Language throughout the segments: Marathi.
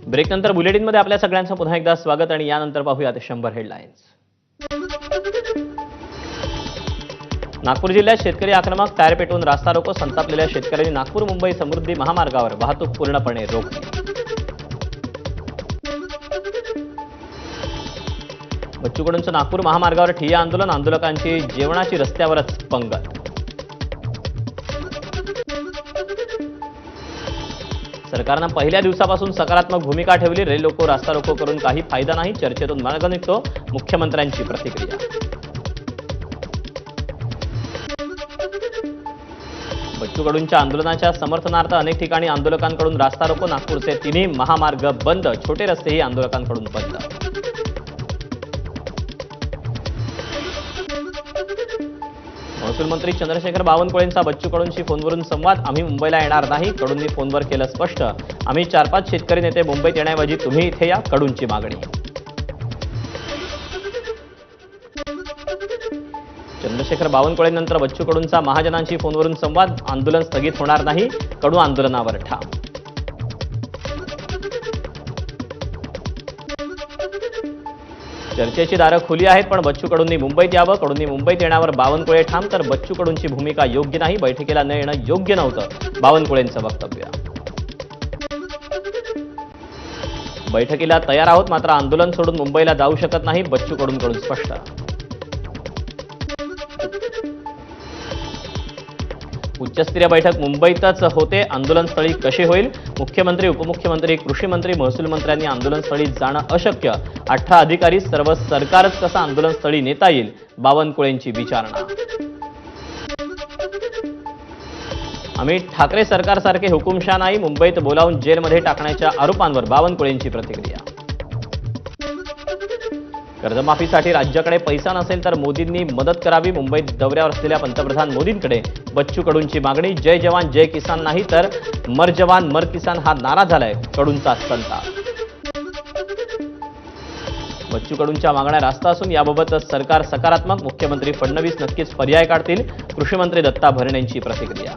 ब्रेकनंतर बुलेटिनमध्ये आपल्या सगळ्यांचं पुन्हा एकदा स्वागत आणि यानंतर पाहूयात 100 हेडलाईन्स। नागपूर जिल्ह्यात शेतकरी आक्रमक, टायर पेटवून रास्ता रोको, संतापलेल्या शेतकऱ्यांनी नागपूर मुंबई समृद्धी महामार्गावर वाहतूक पूर्णपणे रोखली। बच्चू कडूंचं नागपूर महामार्गावर ठिय्या आंदोलन, आंदोलकांची जेवणाची रस्त्यावरच पंगत। सरकारनं पहिल्या दिवसापासून सकारात्मक भूमिका ठेवली, रेल रोको रास्ता रोको करून काही फायदा नाही, चर्चेतून मार्ग निघतो, मुख्यमंत्र्यांची प्रतिक्रिया। बच्चू कडूंच्या आंदोलनाच्या समर्थनार्थ अनेक ठिकाणी आंदोलकांकडून रास्ता रोको, नागपूरचे तिन्ही महामार्ग बंद, छोटे रस्तेही आंदोलकांकडून बंद। महसूल मंत्री चंद्रशेखर बावनकुळेंचा बच्चू कडूंशी फोनवरून संवाद, आम्ही मुंबईला येणार नाही, कडूंनी फोनवर केलं स्पष्ट, आम्ही 4-5 शेतकरी नेते मुंबईत येण्याऐवजी तुम्ही इथे या, कडूंची मागणी। चंद्रशेखर बावनकुळेंनंतर बच्चू कडूंचा महाजनांशी फोनवरून संवाद, आंदोलन स्थगित होणार नाही, कडू आंदोलनावर ठाम। चर्चेची दारं खुली आहेत, पण बच्चू कडूंनी मुंबईत यावं, कडूंनी मुंबईत येण्यावर बावनकुळे ठाम, तर बच्चू कडूंची भूमिका योग्य नाही, बैठकीला न येणं योग्य नव्हतं, बावनकुळेंचं वक्तव्य। बैठकीला तयार आहोत, मात्र आंदोलन सोडून मुंबईला जाऊ शकत नाही, बच्चू कडूंकडून स्पष्ट। उच्चस्तरीय बैठक मुंबईतच होते, आंदोलनस्थळी कशी होईल? मुख्यमंत्री, उपमुख्यमंत्री, कृषी मंत्री, महसूल मंत्र्यांनी आंदोलनस्थळी जाणं अशक्य, 18 अधिकारी, सर्व सरकारच कसं आंदोलनस्थळी नेता येईल? बावनकुळेंची विचारणा। आम्ही ठाकरे सरकारसारखे हुकुमशाह नाही, मुंबईत बोलावून जेलमध्ये टाकण्याच्या आरोपांवर बावनकुळेंची प्रतिक्रिया। कर्जमाफीसाठी राज्याकडे पैसा नसेल तर मोदींनी मदत करावी, मुंबईत दौऱ्यावर असलेल्या पंतप्रधान मोदींकडे बच्चू कडूंची मागणी, जय जवान जय किसान नाही तर मर जवान मर किसान हा नारा झालाय, कडूंचा संताप। बच्चू कडूंच्या मागण्या रास्त असून याबाबत सरकार सकारात्मक, मुख्यमंत्री फडणवीस नक्कीच पर्याय काढतील, कृषी मंत्री दत्ता भरणेंची प्रतिक्रिया।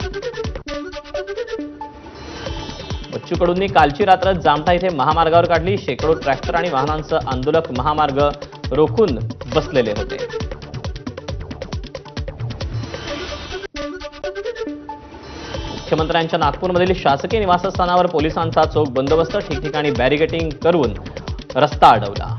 बच्चू कडूंनी कालची रात्र जामठा इथे महामार्गावर काढली, शेकडो ट्रॅक्टर आणि वाहनांसह आंदोलक महामार्ग रोखून बसलेले होते। मुख्यमंत्र्यांच्या नागपूरमधील शासकीय निवासस्थानावर पोलिसांचा चोख बंदोबस्त, ठिकठिकाणी बॅरिकेडिंग करून रस्ता अडवला।